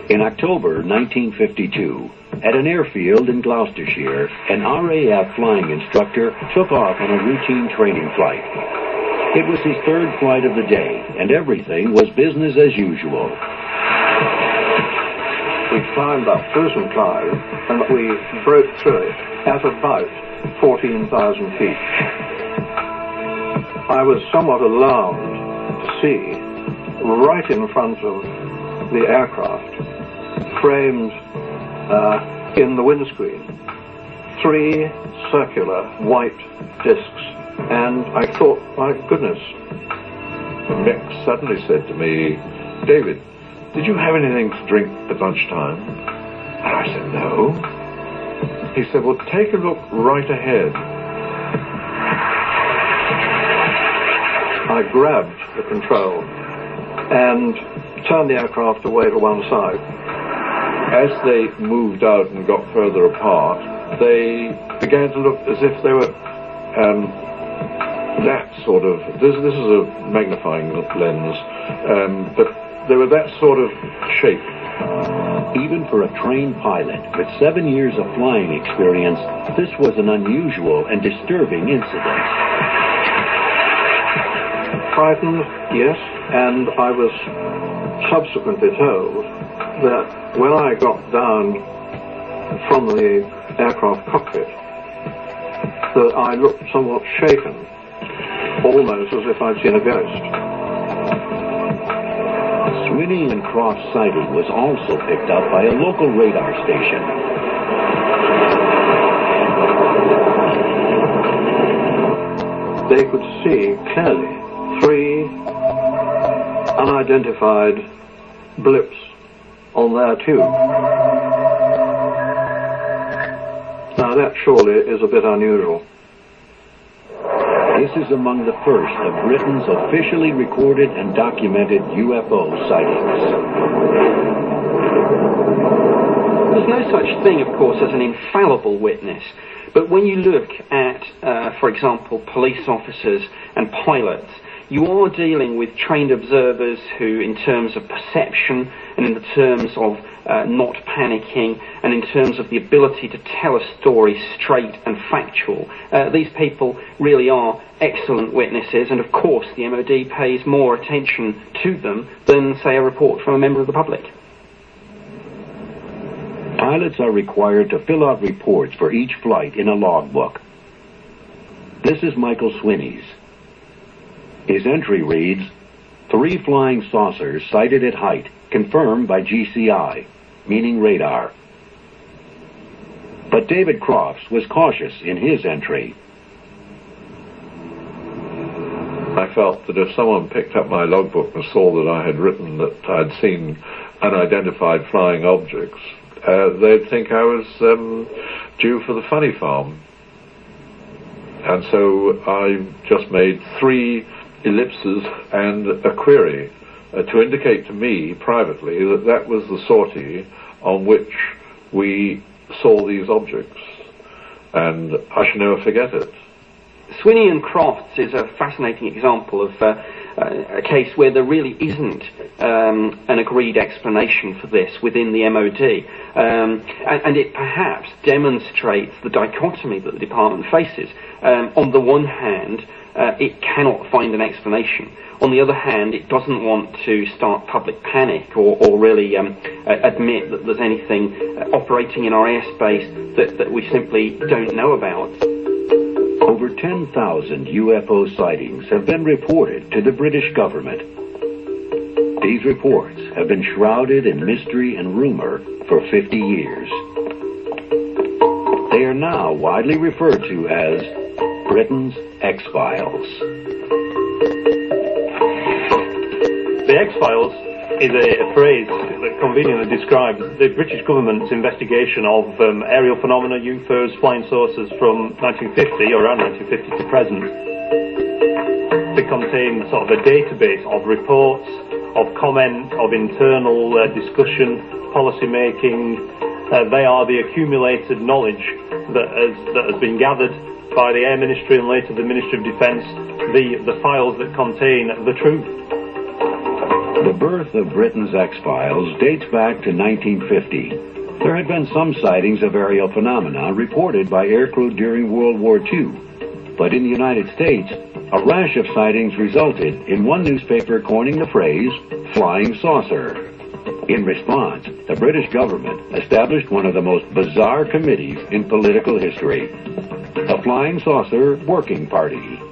In October 1952, at an airfield in Gloucestershire, an RAF flying instructor took off on a routine training flight. It was his third flight of the day, and everything was business as usual. We climbed up Susan Clyde, and we broke through it at about 14,000 feet. I was somewhat alarmed to see, right in front of the aircraft, framed in the windscreen, 3 circular white discs, and I thought, my goodness. Mick suddenly said to me, "David, did you have anything to drink at lunchtime?" And I said, "No." He said, "Well, take a look right ahead." I grabbed the control and turned the aircraft away to one side. As they moved out and got further apart, they began to look as if they were that sort of, this is a magnifying lens, but they were that sort of shape. Even for a trained pilot with 7 years of flying experience, this was an unusual and disturbing incident. Frightened, yes, and I was subsequently told that when I got down from the aircraft cockpit, that I looked somewhat shaken, almost as if I'd seen a ghost. Swinney and Croft's sighting was also picked up by a local radar station. They could see clearly 3 unidentified blips on their tube. Now that surely is a bit unusual. This is among the first of Britain's officially recorded and documented UFO sightings. There's no such thing, of course, as an infallible witness. But when you look at, for example, police officers and pilots, you are dealing with trained observers who, in terms of perception and in the terms of not panicking and in terms of the ability to tell a story straight and factual, these people really are excellent witnesses, and of course the MOD pays more attention to them than, say, a report from a member of the public. Pilots are required to fill out reports for each flight in a logbook. This is Michael Swinney's. His entry reads, 3 flying saucers sighted at height, confirmed by GCI, meaning radar. But David Crofts was cautious in his entry. I felt that if someone picked up my logbook and saw that I had written that I'd seen unidentified flying objects, they'd think I was due for the funny farm. And so I just made 3 ellipses and a query to indicate to me privately that that was the sortie on which we saw these objects, and I shall never forget it. Swinney and Crofts is a fascinating example of a case where there really isn't an agreed explanation for this within the MOD, and it perhaps demonstrates the dichotomy that the department faces. On the one hand, it cannot find an explanation. On the other hand, it doesn't want to start public panic or really admit that there's anything operating in our airspace that we simply don't know about. Over 10,000 UFO sightings have been reported to the British government. These reports have been shrouded in mystery and rumor for 50 years. They are now widely referred to as Britain's X-Files. The X-Files is a phrase that conveniently describes the British government's investigation of aerial phenomena, UFOs, flying saucers from 1950 or around 1950 to present. They contain sort of a database of reports, of comment, of internal discussion, policy making. They are the accumulated knowledge that has been gathered by the Air Ministry and later the Ministry of Defence, the files that contain the truth. The birth of Britain's X-Files dates back to 1950. There had been some sightings of aerial phenomena reported by aircrew during World War II. But in the United States, a rash of sightings resulted in one newspaper coining the phrase, flying saucer. In response, the British government established one of the most bizarre committees in political history, the Flying Saucer Working Party.